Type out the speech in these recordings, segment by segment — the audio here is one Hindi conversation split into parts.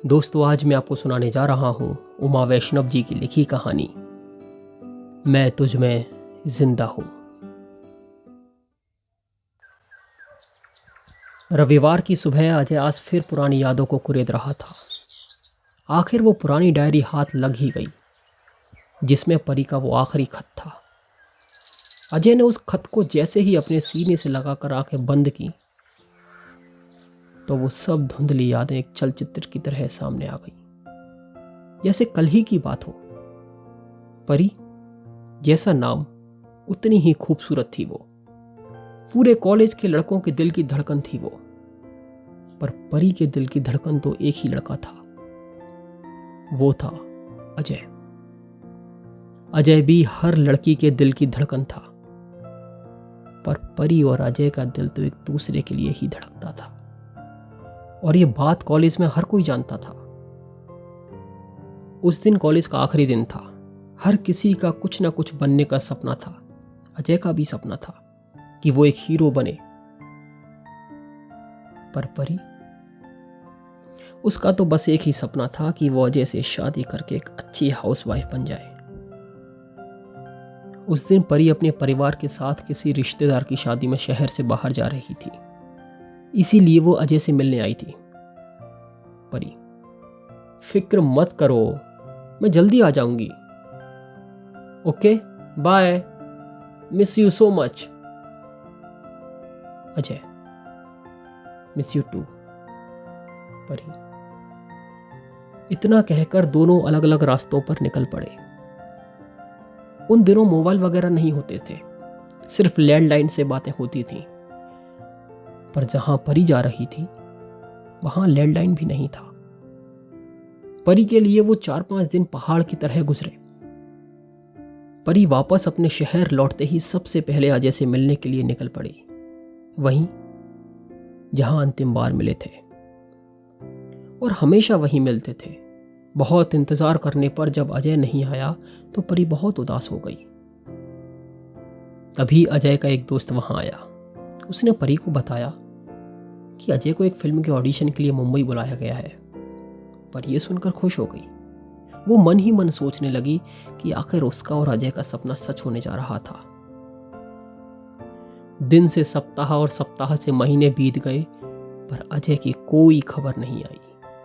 दोस्तों, आज मैं आपको सुनाने जा रहा हूँ उमा वैष्णव जी की लिखी कहानी मैं तुझ में जिंदा हूँ। रविवार की सुबह अजय आज फिर पुरानी यादों को कुरेद रहा था। आखिर वो पुरानी डायरी हाथ लग ही गई जिसमें परी का वो आखिरी खत था। अजय ने उस खत को जैसे ही अपने सीने से लगाकर आंखें बंद की तो वो सब धुंधली यादें एक चलचित्र की तरह सामने आ गई, जैसे कल ही की बात हो। परी जैसा नाम उतनी ही खूबसूरत थी वो। पूरे कॉलेज के लड़कों के दिल की धड़कन थी वो। पर परी के दिल की धड़कन तो एक ही लड़का था, वो था अजय। अजय भी हर लड़की के दिल की धड़कन था, पर परी और अजय का दिल तो एक दूसरे के लिए ही धड़कता था। और ये बात कॉलेज में हर कोई जानता था। उस दिन कॉलेज का आखिरी दिन था। हर किसी का कुछ ना कुछ बनने का सपना था। अजय का भी सपना था कि वो एक हीरो बने। पर परी, उसका तो बस एक ही सपना था कि वो अजय से शादी करके एक अच्छी हाउसवाइफ बन जाए। उस दिन परी अपने परिवार के साथ किसी रिश्तेदार की शादी में शहर से बाहर जा रही थी, इसीलिए वो अजय से मिलने आई थी। परी, फिक्र मत करो, मैं जल्दी आ जाऊंगी। Okay, bye, miss you so much. Ajay, miss you too. Pari. इतना कहकर दोनों अलग अलग रास्तों पर निकल पड़े। उन दिनों मोबाइल वगैरह नहीं होते थे, सिर्फ लैंडलाइन से बातें होती थीं। पर जहां परी जा रही थी वहां लैंडलाइन भी नहीं था। परी के लिए वो 4-5 दिन पहाड़ की तरह गुजरे। परी वापस अपने शहर लौटते ही सबसे पहले अजय से मिलने के लिए निकल पड़ी, वहीं जहां अंतिम बार मिले थे। और हमेशा वहीं मिलते थे। बहुत इंतजार करने पर जब अजय नहीं आया तो परी बहुत उदास हो गई। तभी अजय का एक दोस्त वहां आया। उसने परी को बताया कि अजय को एक फिल्म के ऑडिशन के लिए मुंबई बुलाया गया है। पर यह सुनकर खुश हो गई। वो मन ही मन सोचने लगी कि आखिर उसका और अजय का सपना सच होने जा रहा था। दिन से सप्ताह और सप्ताह से महीने बीत गए, पर अजय की कोई खबर नहीं आई।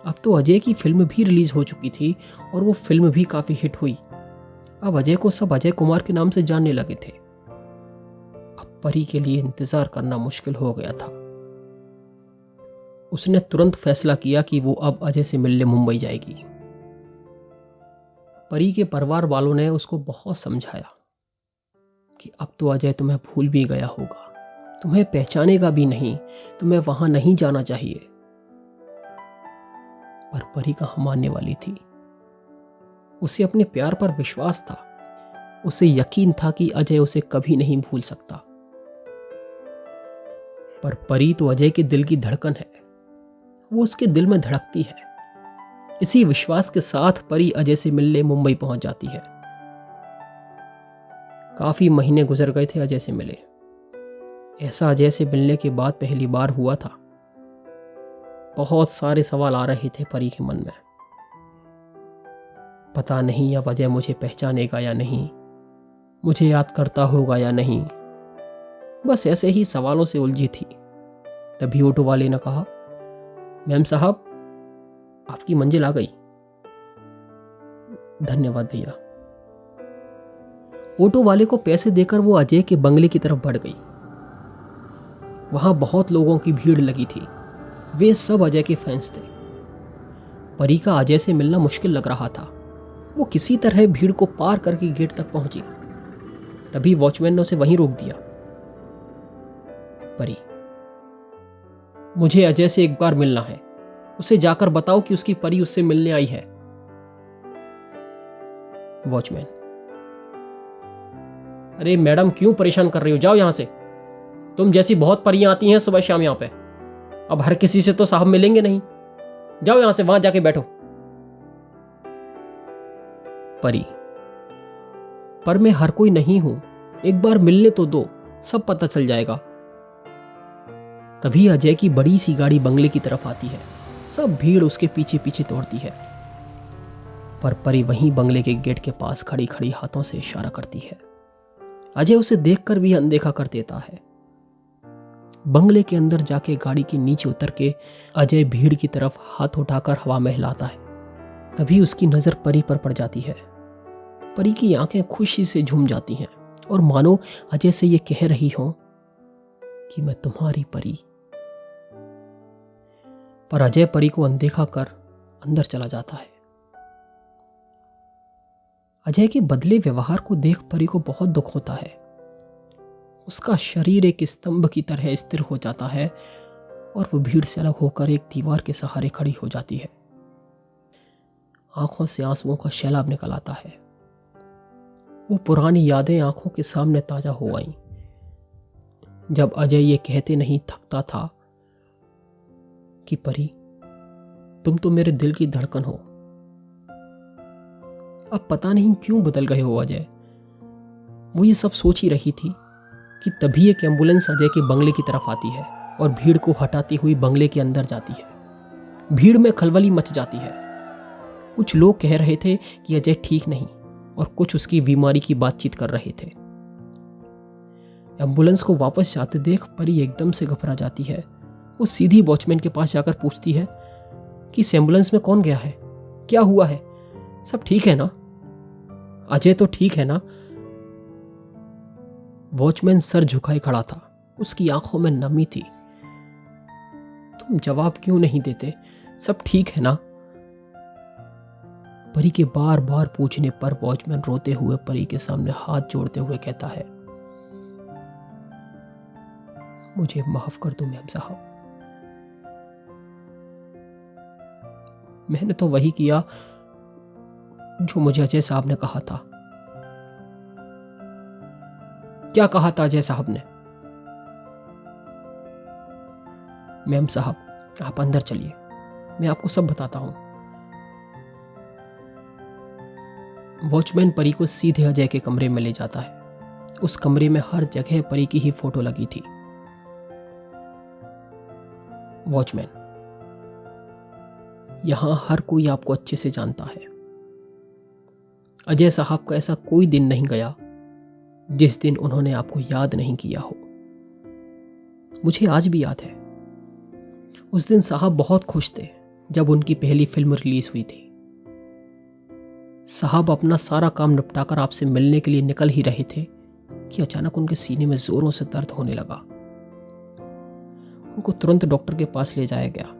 अब तो अजय की फिल्म भी रिलीज हो चुकी थी और वो फिल्म भी काफी हिट हुई। अब अजय को सब अजय कुमार के नाम से जानने लगे थे। अब परी के लिए इंतजार करना मुश्किल हो गया था। उसने तुरंत फैसला किया कि वो अब अजय से मिलने मुंबई जाएगी। परी के परिवार वालों ने उसको बहुत समझाया कि अब तो अजय तुम्हें भूल भी गया होगा, तुम्हें पहचानेगा भी नहीं, तुम्हें वहां नहीं जाना चाहिए। पर परी कहाँ मानने वाली थी। उसे अपने प्यार पर विश्वास था। उसे यकीन था कि अजय उसे कभी नहीं भूल सकता। पर परी तो अजय के दिल की धड़कन है, वो उसके दिल में धड़कती है। इसी विश्वास के साथ परी अजय से मिलने मुंबई पहुंच जाती है। काफी महीने गुजर गए थे अजय से मिले। ऐसा अजय से मिलने के बाद पहली बार हुआ था। बहुत सारे सवाल आ रहे थे परी के मन में। पता नहीं अब अजय मुझे पहचानेगा या नहीं, मुझे याद करता होगा या नहीं। बस ऐसे ही सवालों से उलझी थी। तभी ऑटो वाले ने कहा, मैम साहब, आपकी मंजिल आ गई। धन्यवाद भैया। ऑटो वाले को पैसे देकर वो अजय के बंगले की तरफ बढ़ गई। वहां बहुत लोगों की भीड़ लगी थी। वे सब अजय के फैंस थे। परी का अजय से मिलना मुश्किल लग रहा था। वो किसी तरह भीड़ को पार करके गेट तक पहुंची। तभी वॉचमैन ने उसे वहीं रोक दिया। परी, मुझे अजय से एक बार मिलना है। उसे जाकर बताओ कि उसकी परी उससे मिलने आई है। वॉचमैन, अरे मैडम, क्यों परेशान कर रही हो, जाओ यहां से। तुम जैसी बहुत परियां आती हैं सुबह शाम यहां पे। अब हर किसी से तो साहब मिलेंगे नहीं। जाओ यहां से, वहां जाके बैठो। परी, पर मैं हर कोई नहीं हूं, एक बार मिलने तो दो, सब पता चल जाएगा। तभी अजय की बड़ी सी गाड़ी बंगले की तरफ आती है। सब भीड़ उसके पीछे पीछे दौड़ती है, पर परी वहीं बंगले के गेट के पास खड़ी खड़ी हाथों से इशारा करती है। अजय उसे देखकर भी अनदेखा कर देता है। बंगले के अंदर जाके गाड़ी के नीचे उतर के अजय भीड़ की तरफ हाथ उठाकर हवा में हिलाता है। तभी उसकी नजर परी पर पड़ जाती है। परी की आंखें खुशी से झूम जाती हैं और मानो अजय से ये कह रही हो कि मैं तुम्हारी परी। पर अजय परी को अनदेखा कर अंदर चला जाता है। अजय के बदले व्यवहार को देख परी को बहुत दुख होता है। उसका शरीर एक स्तंभ की तरह स्थिर हो जाता है और वो भीड़ से अलग होकर एक दीवार के सहारे खड़ी हो जाती है। आंखों से आंसुओं का सैलाब निकल आता है। वो पुरानी यादें आंखों के सामने ताजा हो आईं। जब अजय ये कहते नहीं थकता था कि परी, तुम तो मेरे दिल की धड़कन हो। अब पता नहीं क्यों बदल गए हो अजय। वो ये सब सोच ही रही थी कि तभी एक एम्बुलेंस अजय के बंगले की तरफ आती है और भीड़ को हटाती हुई बंगले के अंदर जाती है। भीड़ में खलबली मच जाती है। कुछ लोग कह रहे थे कि अजय ठीक नहीं और कुछ उसकी बीमारी की बातचीत कर रहे थे। एम्बुलेंस को वापस जाते देख परी एकदम से घबरा जाती है। वो सीधी वॉचमैन के पास जाकर पूछती है कि इस एम्बुलेंस में कौन गया है, क्या हुआ है, सब ठीक है ना, अजय तो ठीक है ना। वॉचमैन सर झुकाए खड़ा था। उसकी आंखों में नमी थी। तुम जवाब क्यों नहीं देते, सब ठीक है ना। परी के बार बार पूछने पर वॉचमैन रोते हुए परी के सामने हाथ जोड़ते हुए कहता है, मुझे माफ कर दो मैम साहब, मैंने तो वही किया जो मुझे अजय साहब ने कहा था। क्या कहा था अजय साहब ने? मैम साहब, आप अंदर चलिए, मैं आपको सब बताता हूं। वॉचमैन परी को सीधे अजय के कमरे में ले जाता है। उस कमरे में हर जगह परी की ही फोटो लगी थी। वॉचमैन, यहां हर कोई आपको अच्छे से जानता है। अजय साहब का ऐसा कोई दिन नहीं गया जिस दिन उन्होंने आपको याद नहीं किया हो। मुझे आज भी याद है, उस दिन साहब बहुत खुश थे जब उनकी पहली फिल्म रिलीज हुई थी। साहब अपना सारा काम निपटाकर आपसे मिलने के लिए निकल ही रहे थे कि अचानक उनके सीने में जोरों से दर्द होने लगा। उनको तुरंत डॉक्टर के पास ले जाया गया।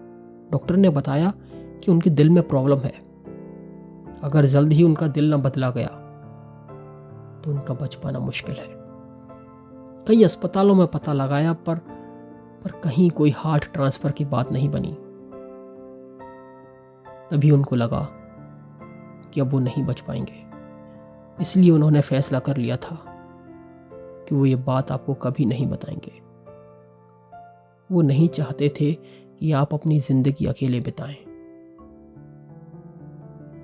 डॉक्टर ने बताया कि उनके दिल में प्रॉब्लम है। अगर जल्द ही उनका दिल न बदला गया तो उनका बच पाना मुश्किल है। कई अस्पतालों में पता लगाया पर कहीं कोई हार्ट ट्रांसफर की बात नहीं बनी। तभी उनको लगा कि अब वो नहीं बच पाएंगे। इसलिए उन्होंने फैसला कर लिया था कि वो ये बात आपको कभी नहीं बताएंगे। वो नहीं चाहते थे कि आप अपनी जिंदगी अकेले बिताएं।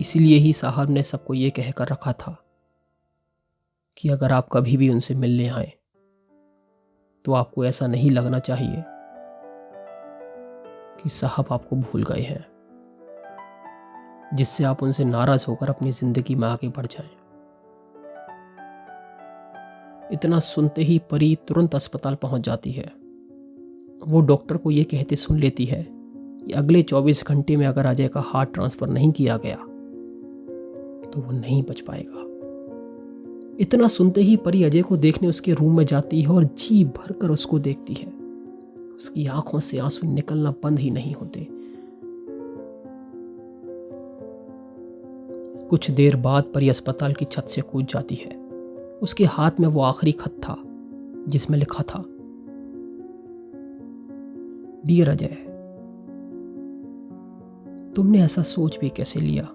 इसलिए ही साहब ने सबको ये कहकर रखा था कि अगर आप कभी भी उनसे मिलने आए तो आपको ऐसा नहीं लगना चाहिए कि साहब आपको भूल गए हैं, जिससे आप उनसे नाराज होकर अपनी जिंदगी में आगे बढ़ जाएं। इतना सुनते ही परी तुरंत अस्पताल पहुंच जाती है। वो डॉक्टर को ये कहते सुन लेती है कि अगले 24 घंटे में अगर अजय का हार्ट ट्रांसफर नहीं किया गया तो वो नहीं बच पाएगा। इतना सुनते ही परी अजय को देखने उसके रूम में जाती है और जी भरकर उसको देखती है। उसकी आंखों से आंसू निकलना बंद ही नहीं होते। कुछ देर बाद परी अस्पताल की छत से कूद जाती है। उसके हाथ में वो आखिरी खत था जिसमें लिखा था, डियर अजय, तुमने ऐसा सोच भी कैसे लिया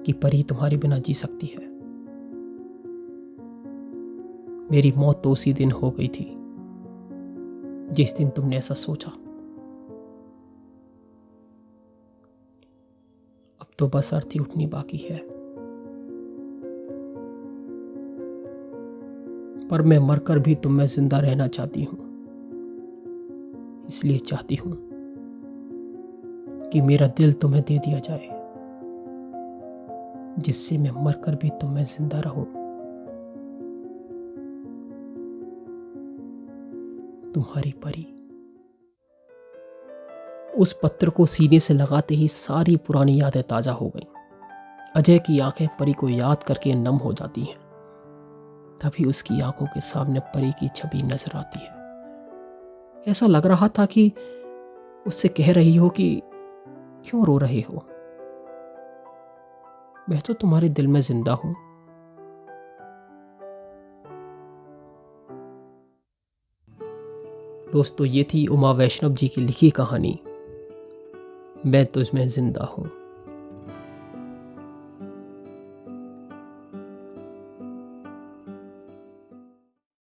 कि परी तुम्हारे बिना जी सकती है। मेरी मौत तो उसी दिन हो गई थी जिस दिन तुमने ऐसा सोचा। अब तो बस अर्थी उठनी बाकी है। पर मैं मरकर भी तुम में जिंदा रहना चाहती हूं, इसलिए चाहती हूं कि मेरा दिल तुम्हें दे दिया जाए, जिससे मैं मरकर भी तुम में जिंदा रहूं। तुम्हारी परी। उस पत्र को सीने से लगाते ही सारी पुरानी यादें ताजा हो गईं। अजय की आंखें परी को याद करके नम हो जाती हैं। तभी उसकी आंखों के सामने परी की छवि नजर आती है। ऐसा लग रहा था कि उससे कह रही हो कि क्यों रो रहे हो, मैं तो तुम्हारे दिल में जिंदा हूं। दोस्तों, ये थी उमा वैष्णव जी की लिखी कहानी मैं तुझमें जिंदा हूं।